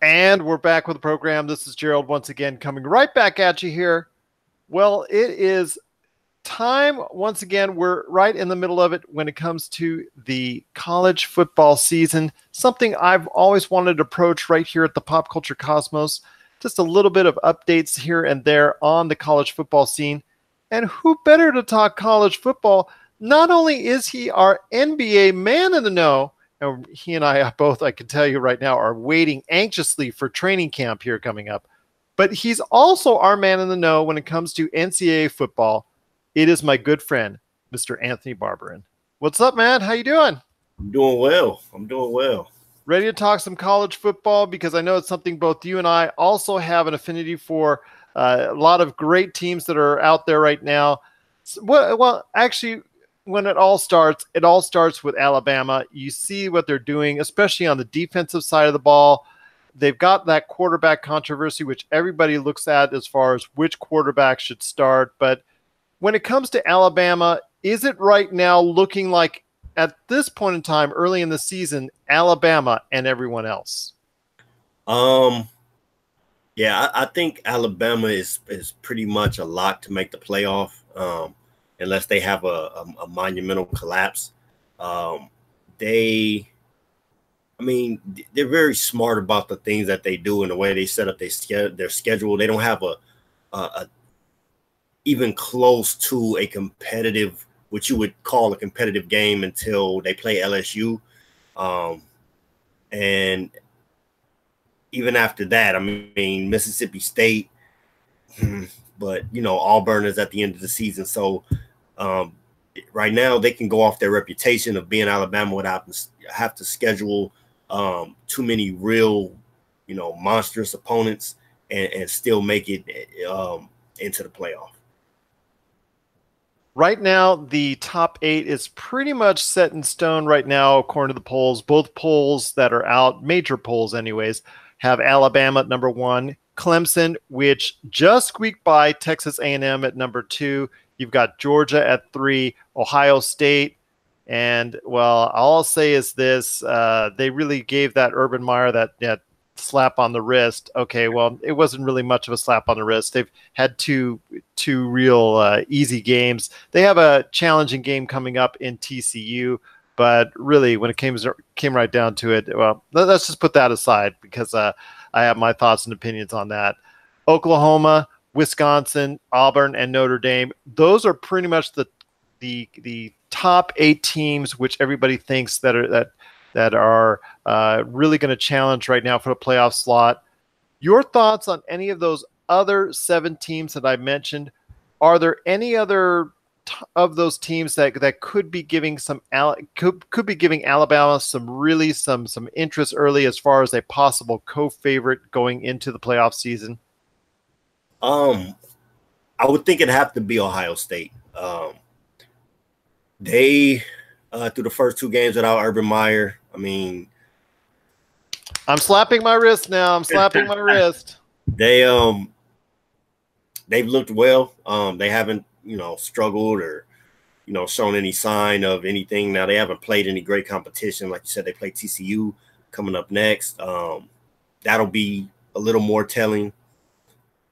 And we're back with the program. This is Gerald once again coming right back at you here. Well, it is time once again. We're right in the middle of it when it comes to the college football season, something I've always wanted to approach right here at the Pop Culture Cosmos. Just a little bit of updates here and there on the college football scene. And who better to talk college football? Not only is he our NBA man in the know, and he and I both, I can tell you right now, are waiting anxiously for training camp here coming up. But he's also our man in the know when it comes to NCAA football. It is my good friend, Mr. Anthony Barbarin. What's up, man? How you doing? I'm doing well. I'm doing well. Ready to talk some college football? Because I know it's something both you and I also have an affinity for. A lot of great teams that are out there right now. Well, actually, when it all starts with Alabama. You see what they're doing, especially on the defensive side of the ball. They've got that quarterback controversy, which everybody looks at as far as which quarterback should start. But when it comes to Alabama, is it right now looking like at this point in time, early in the season, Alabama and everyone else? Yeah, I think Alabama is pretty much a lock to make the playoff, unless they have a monumental collapse. They're very smart about the things that they do and the way they set up their schedule. They don't have a even close to a competitive, what you would call a competitive game until they play LSU. And even after that, I mean, Mississippi State, but, Auburn is at the end of the season. So right now they can go off their reputation of being Alabama without have to schedule too many real, monstrous opponents and still make it into the playoff. Right now, the top 8 is pretty much set in stone right now, according to the polls. Both polls that are out, major polls anyways, have Alabama at number 1, Clemson, which just squeaked by Texas A&M at number 2. You've got Georgia at 3, Ohio State. And, well, all I'll say is this. They really gave that Urban Meyer that slap on the wrist. Okay, well, it wasn't really much of a slap on the wrist. They've had two real easy games. They have a challenging game coming up in TCU, but really, when it came right down to it, well, let's just put that aside because I have my thoughts and opinions on that. Oklahoma, Wisconsin, Auburn, and Notre Dame. Those are pretty much the top 8 teams, which everybody thinks that are really going to challenge right now for the playoff slot. Your thoughts on any of those other 7 teams that I mentioned? Are there any other of those teams that could be giving could be giving Alabama some interest early as far as a possible co-favorite going into the playoff season? I would think it'd have to be Ohio State. They through the first 2 games without Urban Meyer, I mean, I'm slapping my wrist now. I'm slapping my wrist. They've looked well. They haven't, struggled or, shown any sign of anything. Now they haven't played any great competition. Like you said, they play TCU coming up next. That'll be a little more telling.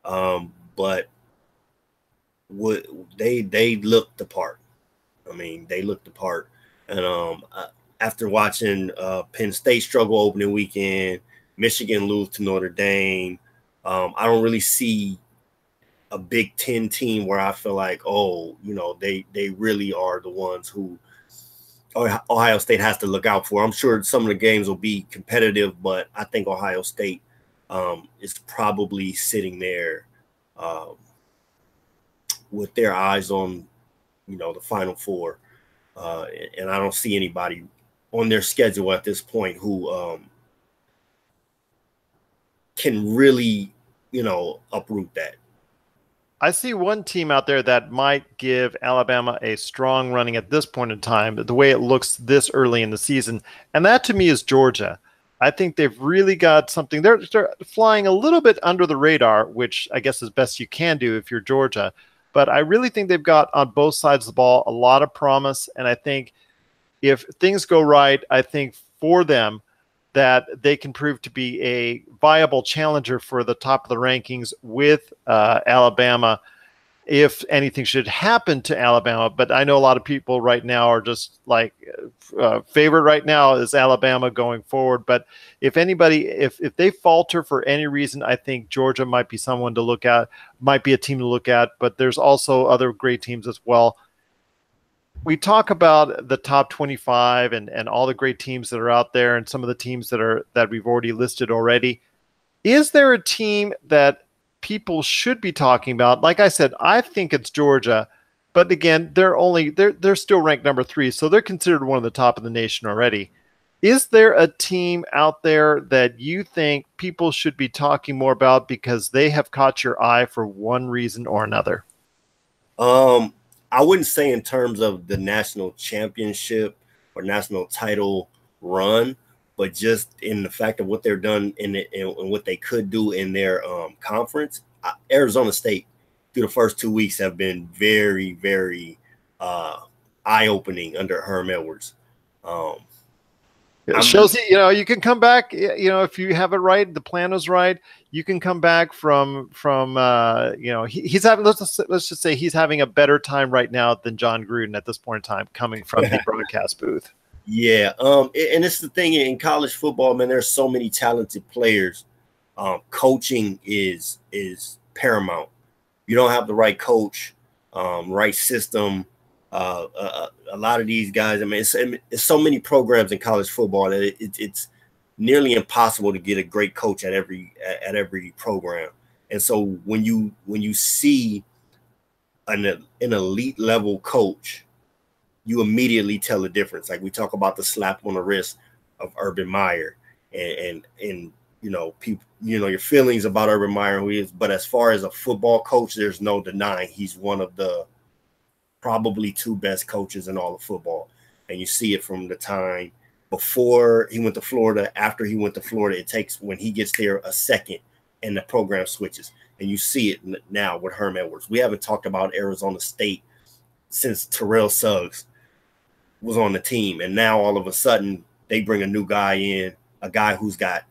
But they looked the part. I mean, they looked the part. And after watching Penn State struggle opening weekend, Michigan lose to Notre Dame, I don't really see a Big Ten team where I feel like, they really are the ones who Ohio State has to look out for. I'm sure some of the games will be competitive, but I think Ohio State is probably sitting there with their eyes on, the Final Four. And I don't see anybody on their schedule at this point who can really, uproot that. I see one team out there that might give Alabama a strong running at this point in time, the way it looks this early in the season, and that to me is Georgia. I think they've really got something. They're flying a little bit under the radar, which I guess is best you can do if you're Georgia. But I really think they've got on both sides of the ball a lot of promise, and I think if things go right, I think for them, that they can prove to be a viable challenger for the top of the rankings with Alabama if anything should happen to Alabama. But I know a lot of people right now are just like favorite right now is Alabama going forward. But if anybody, if they falter for any reason, I think Georgia might be someone to look at, might be a team to look at. But there's also other great teams as well. We talk about the top 25 and all the great teams that are out there and some of the teams that we've already listed already. Is there a team that people should be talking about? Like I said, I think it's Georgia, but again, they're still ranked number 3, so they're considered one of the top of the nation already. Is there a team out there that you think people should be talking more about because they have caught your eye for one reason or another? I wouldn't say in terms of the national championship or national title run, but just in the fact of what they're done and what they could do in their conference. Arizona State through the first 2 weeks have been very, very eye-opening under Herm Edwards. It shows you can come back, if you have it right, the plan is right, you can come back from he's having, let's just say he's having a better time right now than John Gruden at this point in time coming from the broadcast booth. Yeah. And it's the thing in college football, man, there's so many talented players. Coaching is paramount. You don't have the right coach, right system. A lot of these guys, I mean, it's so many programs in college football that it's nearly impossible to get a great coach at every program. And so when you see an elite level coach, you immediately tell the difference. Like we talk about the slap on the wrist of Urban Meyer and people, your feelings about Urban Meyer, who he is. But as far as a football coach, there's no denying he's one of the probably 2 best coaches in all of football. And you see it from the time before he went to Florida, after he went to Florida, it takes when he gets there a second and the program switches. And you see it now with Herm Edwards. We haven't talked about Arizona State since Terrell Suggs was on the team. And now all of a sudden they bring a new guy in, a guy who's got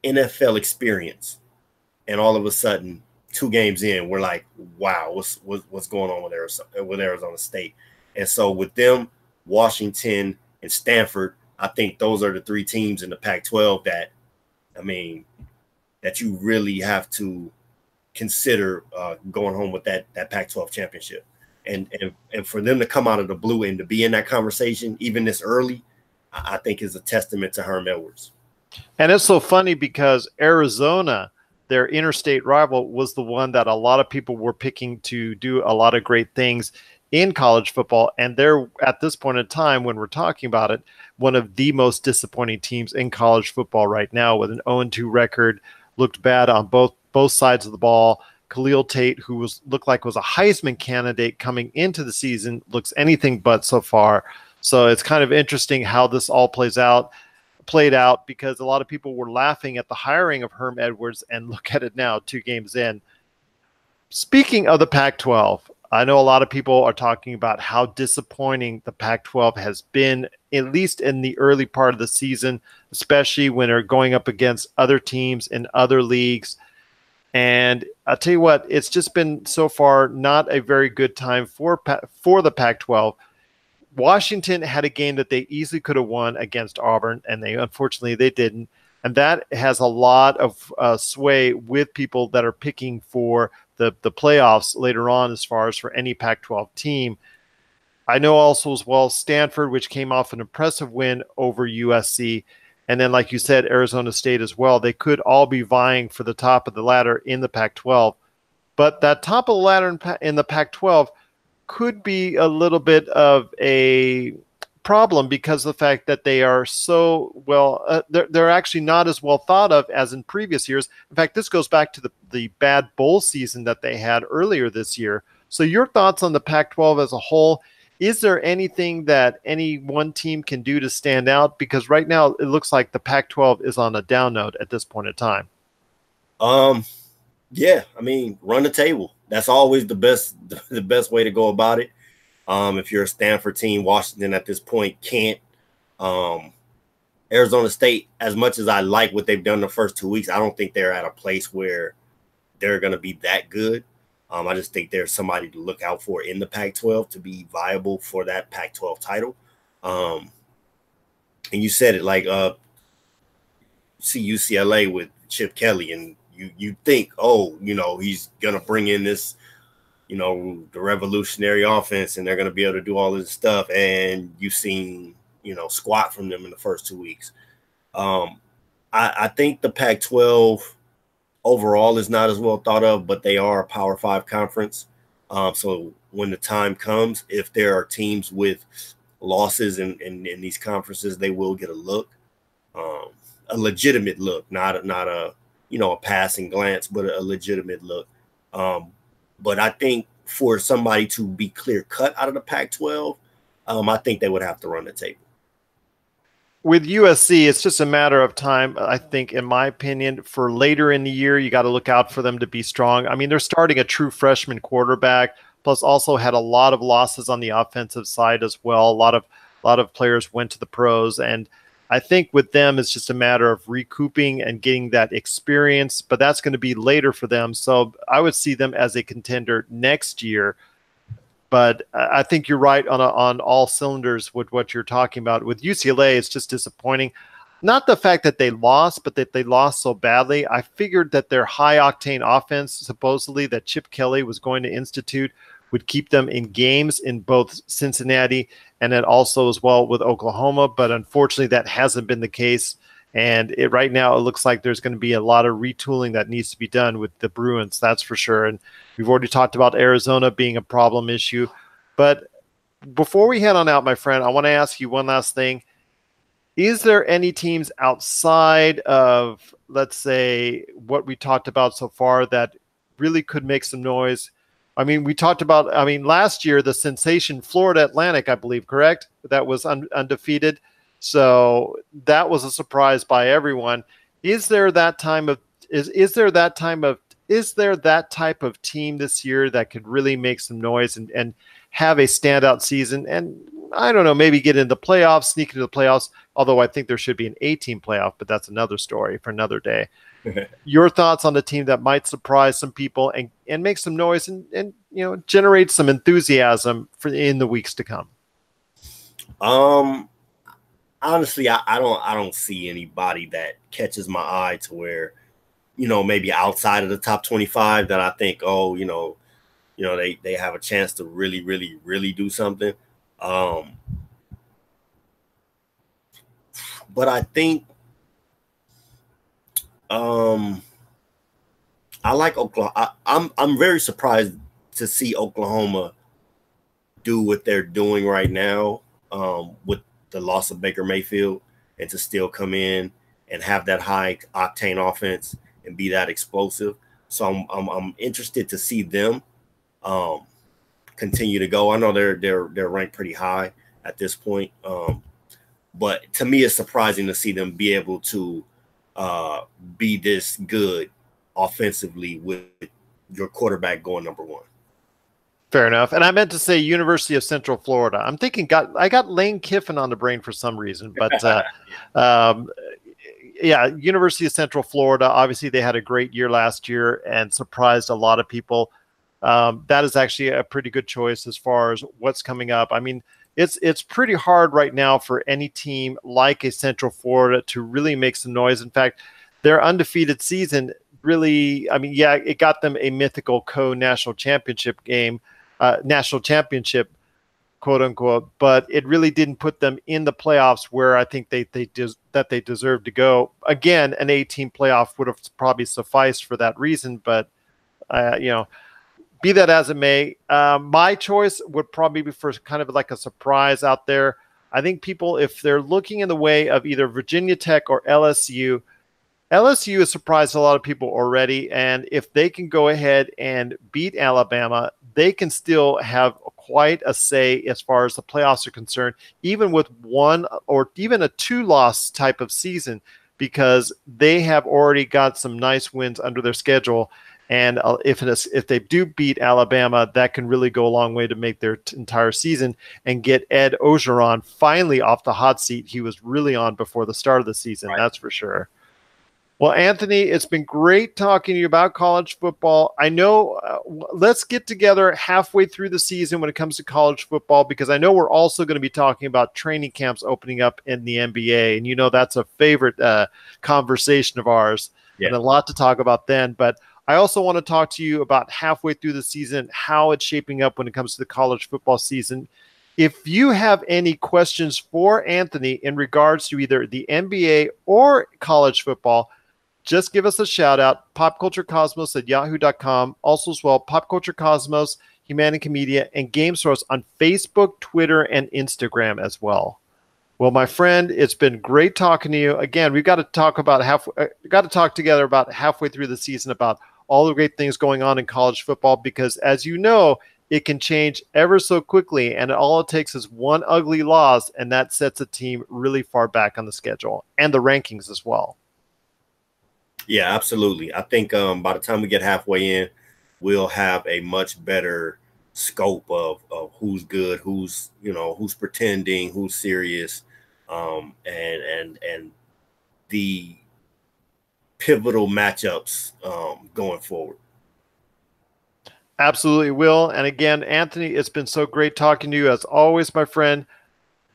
NFL experience. And all of a sudden 2 games in, we're like, wow, what's going on with Arizona State? And so with them, Washington and Stanford, I think those are the 3 teams in the Pac-12 that you really have to consider going home with that Pac-12 championship. And for them to come out of the blue and to be in that conversation, even this early, I think is a testament to Herm Edwards. And it's so funny because Arizona, their interstate rival, was the one that a lot of people were picking to do a lot of great things in college football. And they're, at this point in time, when we're talking about it, one of the most disappointing teams in college football right now with an 0-2 record, looked bad on both sides of the ball. Khalil Tate, who looked like was a Heisman candidate coming into the season, looks anything but so far. So it's kind of interesting how this all played out, because a lot of people were laughing at the hiring of Herm Edwards, and look at it now, 2 games in. Speaking of the Pac-12, I know a lot of people are talking about how disappointing the Pac-12 has been, at least in the early part of the season, especially when they're going up against other teams in other leagues. And I'll tell you what, it's just been so far not a very good time for the Pac-12. Washington had a game that they easily could have won against Auburn, and unfortunately they didn't. And that has a lot of sway with people that are picking for the playoffs later on as far as for any Pac-12 team. I know also as well Stanford, which came off an impressive win over USC. And then, like you said, Arizona State as well. They could all be vying for the top of the ladder in the Pac-12. But that top of the ladder in the Pac-12 could be a little bit of a problem because of the fact that they are so well, they're actually not as well thought of as in previous years. In fact, this goes back to the bad bowl season that they had earlier this year. So your thoughts on the Pac-12 as a whole? Is there anything that any one team can do to stand out? Because right now it looks like the Pac-12 is on a down note at this point in time. Yeah, run the table. That's always the best way to go about it. If you're a Stanford team, Washington at this point can't Arizona State, as much as I like what they've done the first 2 weeks, I don't think they're at a place where they're going to be that good. I just think there's somebody to look out for in the Pac-12 to be viable for that Pac-12 title. And you said it, like see UCLA with Chip Kelly, and you think, oh, he's going to bring in this, the revolutionary offense, and they're going to be able to do all this stuff. And you've seen, squat from them in the first 2 weeks. I think the Pac-12 overall is not as well thought of, but they are a Power 5 conference. So when the time comes, if there are teams with losses in these conferences, they will get a look, a legitimate look, not a a passing glance, but a legitimate look. But I think for somebody to be clear cut out of the Pac-12, I think they would have to run the table. With USC, it's just a matter of time, I think, in my opinion. For later in the year, you got to look out for them to be strong. I mean, they're starting a true freshman quarterback, plus also had a lot of losses on the offensive side as well. A lot of players went to the pros, and I think with them, it's just a matter of recouping and getting that experience, but that's going to be later for them. So I would see them as a contender next year. But I think you're right on all cylinders with what you're talking about. With UCLA, it's just disappointing. Not the fact that they lost, but that they lost so badly. I figured that their high-octane offense, supposedly, that Chip Kelly was going to institute, would keep them in games in both Cincinnati and then also as well with Oklahoma. But unfortunately, that hasn't been the case. And right now, it looks like there's going to be a lot of retooling that needs to be done with the Bruins, that's for sure. And we've already talked about Arizona being a problem issue. But before we head on out, my friend, I want to ask you one last thing. Is there any teams outside of, let's say, what we talked about so far that really could make some noise? I mean, we talked about, last year, the sensation Florida Atlantic, I believe, correct? That was undefeated. So that was a surprise by everyone. Is there that type of team this year that could really make some noise and have a standout season? And I don't know, maybe get into the playoffs, sneak into the playoffs, although I think there should be an 8-team playoff, but that's another story for another day. Your thoughts on the team that might surprise some people and make some noise and generate some enthusiasm in the weeks to come? Honestly, I don't see anybody that catches my eye to where, maybe outside of the top 25 that I think, they have a chance to really, really, really do something. But I think I like Oklahoma. I'm very surprised to see Oklahoma do what they're doing right now with the loss of Baker Mayfield, and to still come in and have that high octane offense and be that explosive. So I'm interested to see them continue to go. I know they're ranked pretty high at this point, but to me, it's surprising to see them be able to be this good offensively with your quarterback going number one. Fair enough. And I meant to say University of Central Florida. I'm thinking I got Lane Kiffin on the brain for some reason, but yeah, University of Central Florida. Obviously, they had a great year last year and surprised a lot of people. That is actually a pretty good choice as far as what's coming up. I mean, it's pretty hard right now for any team like a Central Florida to really make some noise. In fact, their undefeated season really, it got them a mythical co-national championship game. National championship, quote unquote, but it really didn't put them in the playoffs where I think they deserved to go. Again, an 8-team playoff would have probably sufficed for that reason, but be that as it may, my choice would probably be for kind of like a surprise out there. I think people, if they're looking in the way of either Virginia Tech or LSU has surprised a lot of people already, and if they can go ahead and beat Alabama, they can still have quite a say as far as the playoffs are concerned, even with 1 or even a 2-loss type of season, because they have already got some nice wins under their schedule. And if they do beat Alabama, that can really go a long way to make their entire season and get Ed Ogeron finally off the hot seat he was really on before the start of the season. Right. That's for sure. Well, Anthony, it's been great talking to you about college football. I know let's get together halfway through the season when it comes to college football, because I know we're also going to be talking about training camps opening up in the NBA. And, that's a favorite conversation of ours, and a lot to talk about then. But I also want to talk to you about halfway through the season, how it's shaping up when it comes to the college football season. If you have any questions for Anthony in regards to either the NBA or college football, just give us a shout out, popculturecosmos@yahoo.com. Also as well, Pop Culture Cosmos, Humanica Media, and Game Source on Facebook, Twitter, and Instagram as well. Well, my friend, it's been great talking to you. Again, we've got to talk together about halfway through the season about all the great things going on in college football, because as you know, it can change ever so quickly, and all it takes is one ugly loss, and that sets a team really far back on the schedule and the rankings as well. Yeah, absolutely. I think by the time we get halfway in, we'll have a much better scope of who's good, who's pretending, who's serious, and the pivotal matchups going forward. Absolutely will. And again, Anthony, it's been so great talking to you as always, my friend.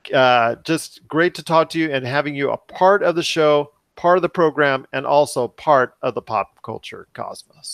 Just great to talk to you and having you a part of the show, part of the program, and also part of the Pop Culture Cosmos.